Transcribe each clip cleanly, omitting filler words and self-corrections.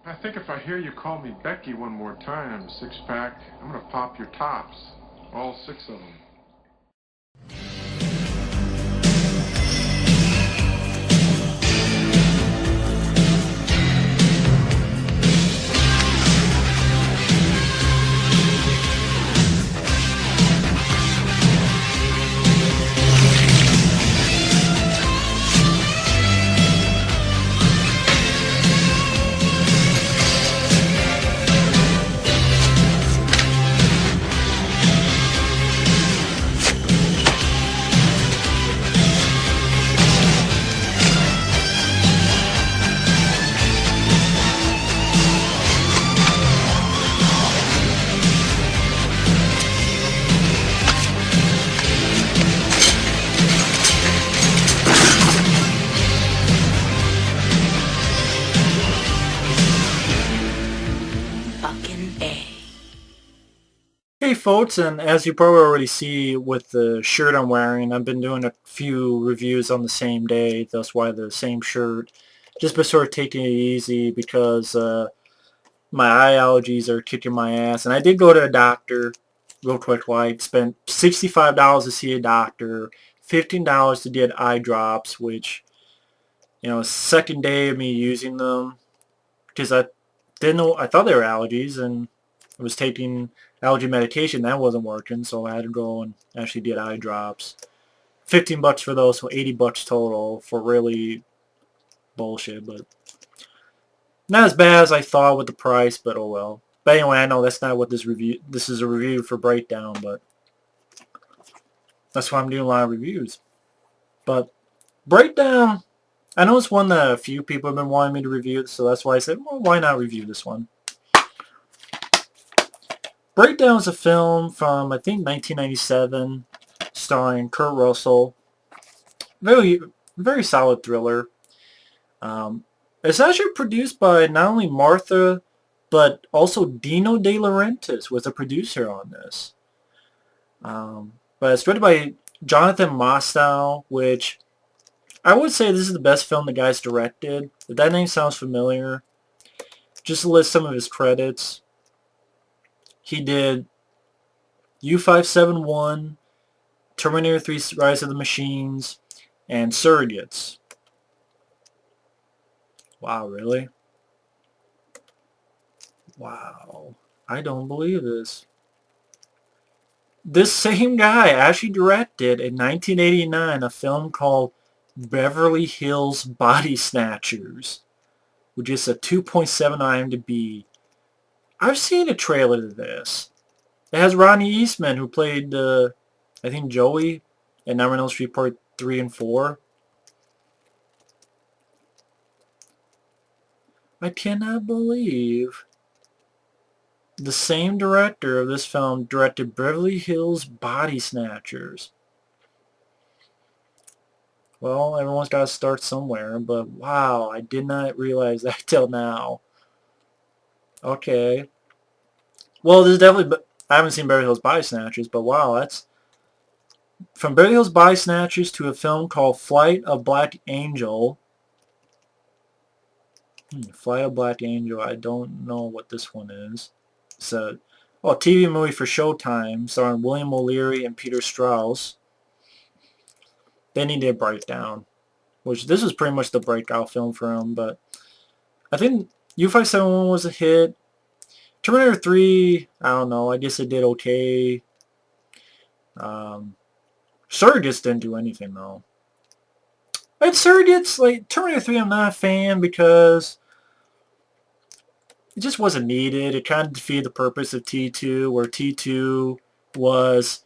I think if I hear you call me Becky one more time, six-pack, I'm gonna pop your tops. All six of them. Hey folks, and as you probably already see with the shirt I'm wearing, I've been doing a few reviews on the same day, that's why the same shirt. Just been sort of taking it easy because my eye allergies are kicking my ass. And I did go to a doctor, real quick, like spent $65 to see a doctor, $15 to get eye drops, which, second day of me using them, because I didn't know, I thought they were allergies, and I was taking allergy medication. That wasn't working, so I had to go and actually get eye drops. $15 for those, so $80 total for really bullshit, but not as bad as I thought with the price, but oh well. But anyway, I know that's not what this is a review for Breakdown, but that's why I'm doing a lot of reviews. But Breakdown, I know it's one that a few people have been wanting me to review, so that's why I said, well, why not review this one? Breakdown is a film from, I think, 1997, starring Kurt Russell. Very, very solid thriller. It's actually produced by not only Martha, but also Dino De Laurentiis was a producer on this. But it's written by Jonathan Mostow, which I would say this is the best film the guy's directed. If that name sounds familiar, just to list some of his credits. He did U-571, Terminator 3 Rise of the Machines, and Surrogates. Wow, really? Wow. I don't believe this. This same guy actually directed in 1989 a film called Beverly Hills Body Snatchers, which is a 2.7 IMDb. I've seen a trailer to this. It has Ronnie Eastman, who played, I think, Joey in Nightmare on Elm Street Part 3 and 4. I cannot believe the same director of this film directed Beverly Hills Body Snatchers. Well, everyone's got to start somewhere, but wow, I did not realize that till now. Okay. Well, this is definitely... I haven't seen Beverly Hills Body Snatchers, but wow, that's... From Beverly Hills Body Snatchers to a film called Flight of Black Angel. Flight of Black Angel, I don't know what this one is. It's a TV movie for Showtime, starring William O'Leary and Peter Strauss. Then he did Breakdown, which this is pretty much the breakout film for him, but I think U-571 was a hit. Terminator 3, I don't know, I guess it did okay. Surrogates didn't do anything, though. And Surrogates, like, Terminator 3 I'm not a fan because it just wasn't needed. It kind of defeated the purpose of T2, where T2 was...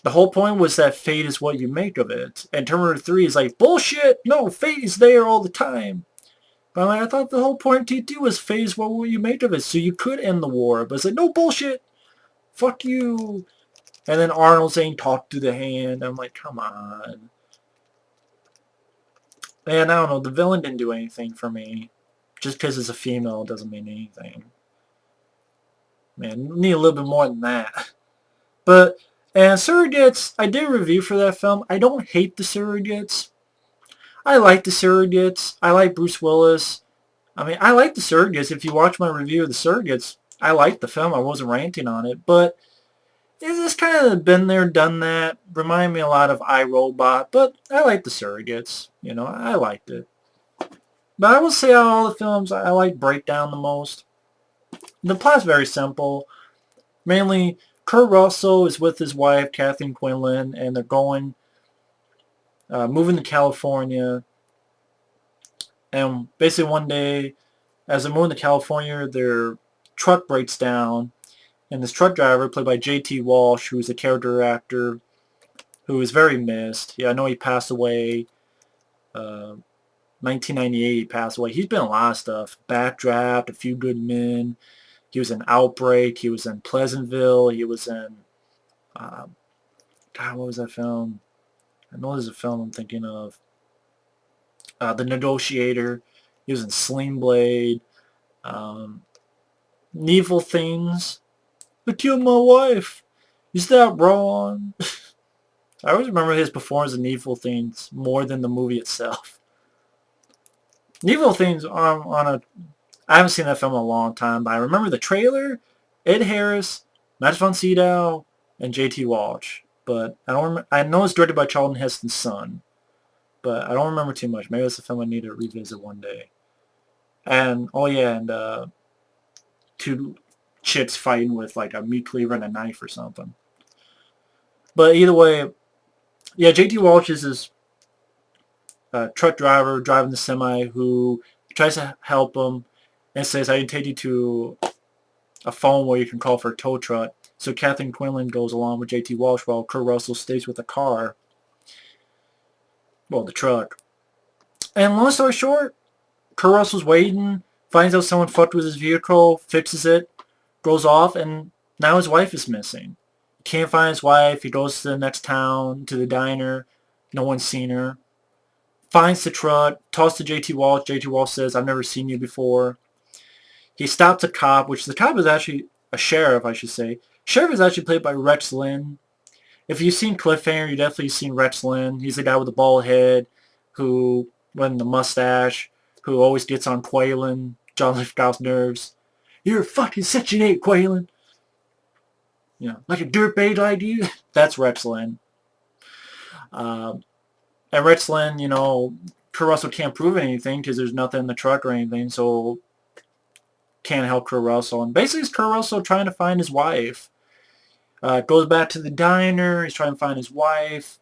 The whole point was that fate is what you make of it. And Terminator 3 is like, bullshit! No, fate is there all the time. But I thought the whole point of T2 was fate is what you make of it. So you could end the war. But it's like, no, bullshit! Fuck you! And then Arnold saying, talk to the hand. I'm like, come on. And I don't know, the villain didn't do anything for me. Just because it's a female doesn't mean anything. Man, need a little bit more than that. But... And Surrogates, I did a review for that film. I don't hate the Surrogates. I like the Surrogates. I like Bruce Willis. I mean, I like The Surrogates. If you watch my review of The Surrogates, I liked the film. I wasn't ranting on it, but it's just kind of been there, done that. Remind me a lot of iRobot, but I like The Surrogates. You know, I liked it. But I will say out of all the films, I like Breakdown the most. The plot's very simple. Mainly, Kurt Russell is with his wife, Kathleen Quinlan, and they're moving to California. And basically one day, as they're moving to California, their truck breaks down. And this truck driver, played by J.T. Walsh, who's a character actor who is very missed. Yeah, I know he passed away. 1998 he passed away. He's been in a lot of stuff. Backdraft, A Few Good Men. He was in Outbreak. He was in Pleasantville. He was in... God, what was that film? I know there's a film I'm thinking of. The Negotiator. He was in Sling Blade. Needful Things. I killed my wife. Is that wrong? I always remember his performance in Needful Things more than the movie itself. Needful Things I haven't seen that film in a long time, but I remember the trailer, Ed Harris, Matt von Sydow, and J.T. Walsh. But I know it's directed by Charlton Heston's son, but I don't remember too much. Maybe it's a film I need to revisit one day. And, oh yeah, and two chicks fighting with like a meat cleaver and a knife or something. But either way, yeah, J.T. Walsh is this truck driver driving the semi who tries to help him and says, I can take you to a phone where you can call for a tow truck. So Kathleen Quinlan goes along with J.T. Walsh while Kurt Russell stays with the car. Well, the truck. And long story short, Kurt Russell's waiting, finds out someone fucked with his vehicle, fixes it, goes off, and now his wife is missing. He can't find his wife. He goes to the next town, to the diner. No one's seen her. Finds the truck, talks to J.T. Walsh. J.T. Walsh says, I've never seen you before. He stops a cop, which the cop is actually a sheriff, I should say. Sheriff is actually played by Rex Linn. If you've seen Cliffhanger, you've definitely seen Rex Linn. He's the guy with the bald head, with the mustache, who always gets on Quaylen, John Lithgow's nerves. You're a fucking Section 8, Quaylen. You know, like a dirtbag like you. That's Rex Linn. And Rex Linn, you know, Kurt Russell can't prove anything because there's nothing in the truck or anything, so can't help Kurt Russell. And basically it's Kurt Russell trying to find his wife. Goes back to the diner. He's trying to find his wife.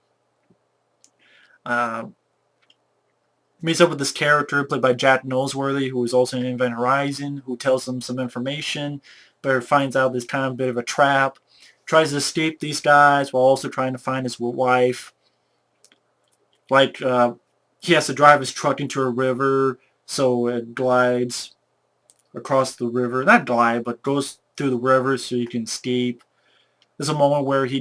Meets up with this character played by Jack Noseworthy, who is also in Event Horizon, who tells him some information, but finds out there's kind of a bit of a trap. Tries to escape these guys while also trying to find his wife. Like, he has to drive his truck into a river, so it glides across the river. Not glide, but goes through the river so you can escape. There's a moment where he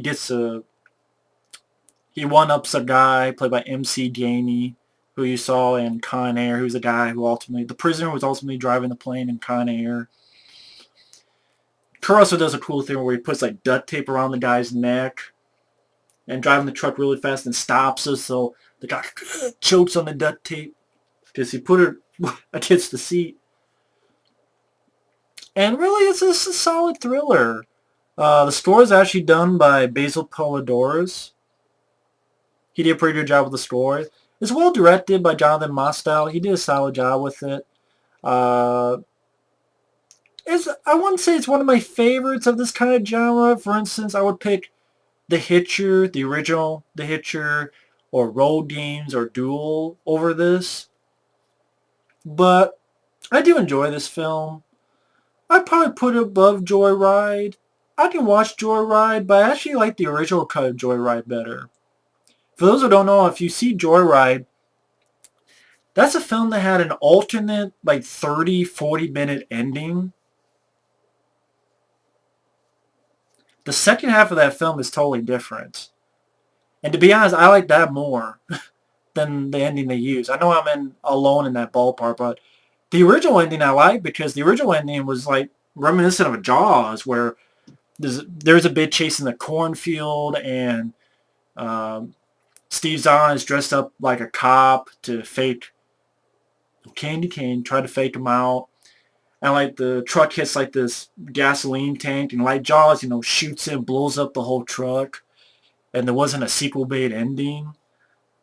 one-ups a guy played by MC Gainey, who you saw in Con Air, who's a guy who the prisoner was ultimately driving the plane in Con Air. Kurt also does a cool thing where he puts like duct tape around the guy's neck and driving the truck really fast and stops us, so the guy chokes on the duct tape because he put it against the seat. And really, it's just a solid thriller. The score is actually done by Basil Poledouris. He did a pretty good job with the score. It's well directed by Jonathan Mostow. He did a solid job with it. I wouldn't say it's one of my favorites of this kind of genre. For instance, I would pick The Hitcher, the original The Hitcher, or Road Games or Duel over this. But I do enjoy this film. I'd probably put it above Joyride. I can watch Joyride, but I actually like the original cut of Joyride better. For those who don't know, if you see Joyride, that's a film that had an alternate, like 30, 40-minute ending. The second half of that film is totally different. And to be honest, I like that more than the ending they use. I know I'm alone in that ballpark, but the original ending I like because the original ending was like reminiscent of a Jaws, where there's a bit chasing the cornfield and Steve Zahn is dressed up like a cop to fake candy cane, try to fake him out. And like the truck hits like this gasoline tank, and like Jaws, shoots it, blows up the whole truck. And there wasn't a sequel bait ending.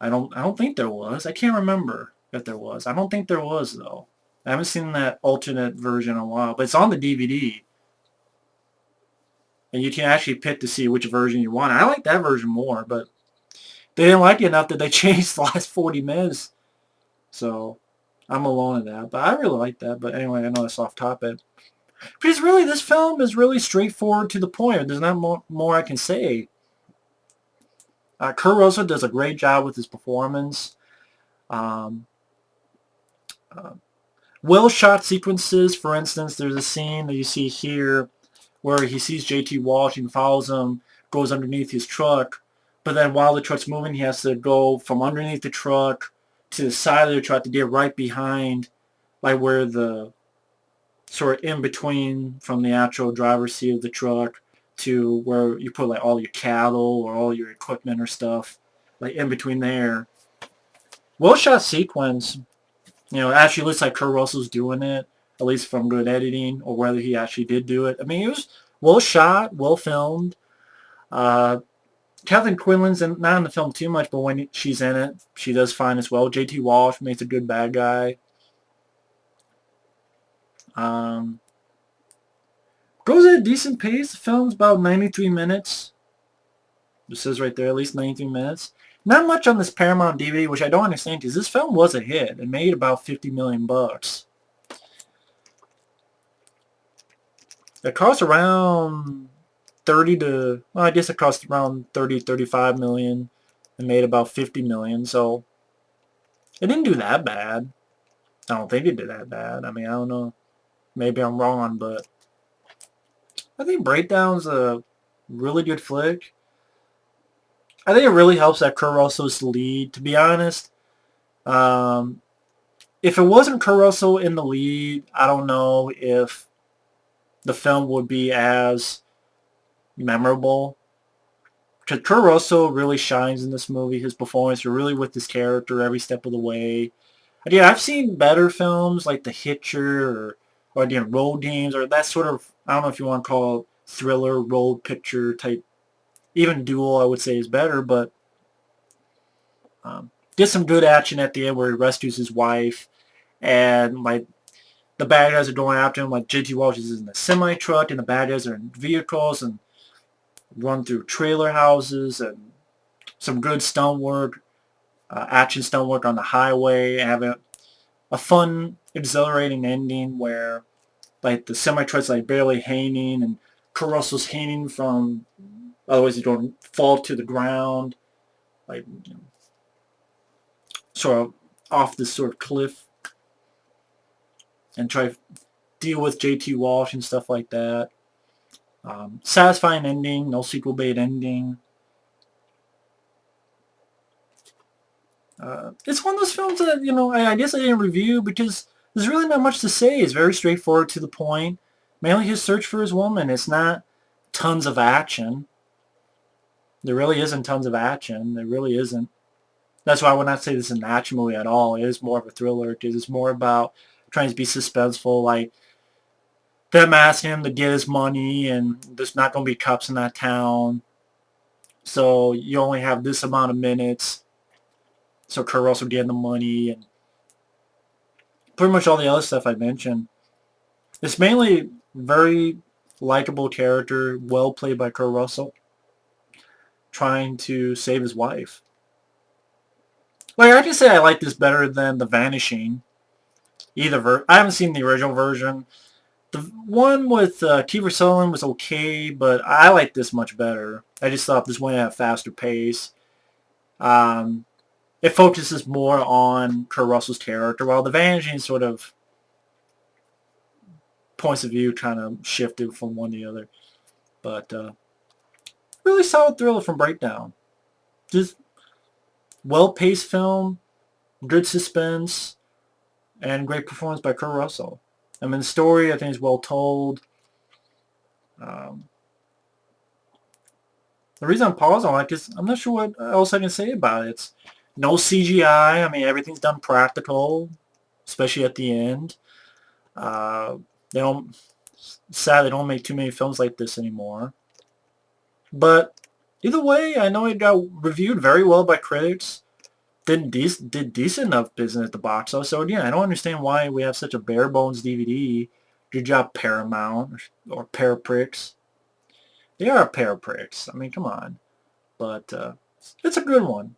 I don't think there was. I can't remember if there was. I don't think there was though. I haven't seen that alternate version in a while, but it's on the DVD. And you can actually pick to see which version you want. I like that version more, but they didn't like it enough that they changed the last 40 minutes. So I'm alone in that. But I really like that. But anyway, I know that's off topic. Because really, this film is really straightforward to the point. There's not more I can say. Kurt Russell does a great job with his performance. Um, well shot sequences. For instance, there's a scene that you see here where he sees J.T. Walsh and follows him, goes underneath his truck. But then while the truck's moving, he has to go from underneath the truck to the side of the truck to get right behind, like where the sort of in between from the actual driver's seat of the truck to where you put like all your cattle or all your equipment or stuff, like in between there. Well shot sequence. It actually looks like Kurt Russell's doing it, at least from good editing, or whether he actually did do it. I mean, it was well shot, well filmed. Kathleen Quinlan's not in the film too much, but when she's in it, she does fine as well. J.T. Walsh makes a good bad guy. Goes at a decent pace. The film's about 93 minutes. It says right there, at least 93 minutes. Not much on this Paramount DVD, which I don't understand, because this film was a hit. It made about $50 million. It cost around 30 to, well, I guess it cost around 30, 35 million. It made about 50 million, so it didn't do that bad. I don't think it did that bad. I mean, I don't know. Maybe I'm wrong, but I think Breakdown's a really good flick. I think it really helps that Kurt Russell's the lead, to be honest. If it wasn't Kurt Russell in the lead, I don't know if the film would be as memorable. Because Kurt Russell really shines in this movie. His performance, you're really with his character every step of the way. Again, I've seen better films like The Hitcher or again, Road Games, or that sort of, I don't know if you want to call it thriller, road picture type. Even Duel, I would say, is better, but did some good action at the end where he rescues his wife, and like the bad guys are going after him. Like J.T. Walsh is in a semi truck, and the bad guys are in vehicles and run through trailer houses, and some good stunt work, action stunt work on the highway, and have a fun, exhilarating ending where like the semi truck's like barely hanging, and Kurt Russell's hanging from. Otherwise, you don't fall to the ground, like sort of off this sort of cliff, and try to deal with J.T. Walsh and stuff like that. Satisfying ending, no sequel bait ending. It's one of those films that I guess I didn't review because there's really not much to say. It's very straightforward to the point. Mainly his search for his woman. It's not tons of action. There really isn't tons of action. There really isn't. That's why I would not say this is an action movie at all. It is more of a thriller because it's more about trying to be suspenseful, like them asking him to get his money and there's not going to be cops in that town. So you only have this amount of minutes. So Kurt Russell getting the money and pretty much all the other stuff I mentioned. It's mainly very likable character, well played by Kurt Russell, trying to save his wife. Like I can say I like this better than The Vanishing. I haven't seen the original version. The one with Kiefer Sutherland was okay, but I like this much better. I just thought this one had a faster pace. It focuses more on Kurt Russell's character, while The Vanishing sort of points of view kind of shifted from one to the other. But really solid thriller from Breakdown. Just well-paced film, good suspense, and great performance by Kurt Russell. I mean, the story, I think, is well told. The reason I'm pausing on it is I'm not sure what else I can say about it. It's no CGI. I mean, everything's done practical. especially at the end. They don't. Sad they don't make too many films like this anymore. But either way, I know it got reviewed very well by critics. Did decent enough business at the box office. So yeah, I don't understand why we have such a bare bones DVD. Good job, Paramount or Parapricks. They are a pair of pricks. I mean, come on. But it's a good one.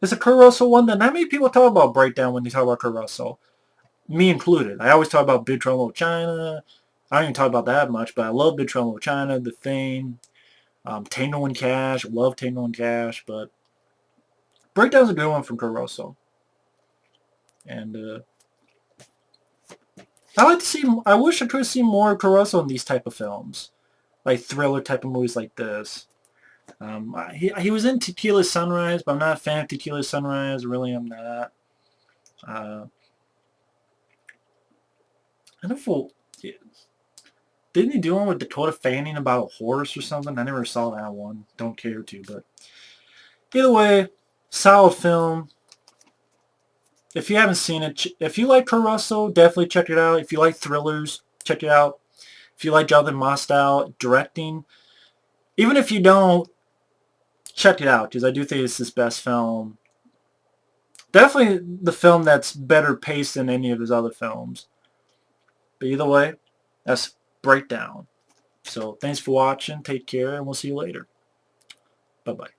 It's a Kurt Russell one that not many people talk about Breakdown when they talk about Kurt Russell. Me included. I always talk about Big Trouble in China. I don't even talk about that much, but I love Big Trouble in China, The Thing, Tango and Cash. Love Tango and Cash, but Breakdown's a good one from Kurt Russell. And I like to see. I wish I could see more Kurt Russell in these type of films, like thriller type of movies like this. He was in Tequila Sunrise, but I'm not a fan of Tequila Sunrise. Really, I'm not. I don't know. Didn't he do one with Dakota Fanning about a horse or something? I never saw that one. Don't care to, but either way, solid film. If you haven't seen it, if you like Kurt Russell, definitely check it out. If you like thrillers, check it out. If you like Jonathan Mostow directing, even if you don't, check it out because I do think it's his best film. Definitely the film that's better paced than any of his other films. But either way, that's Breakdown. So thanks for watching. Take care, and we'll see you later. Bye-bye.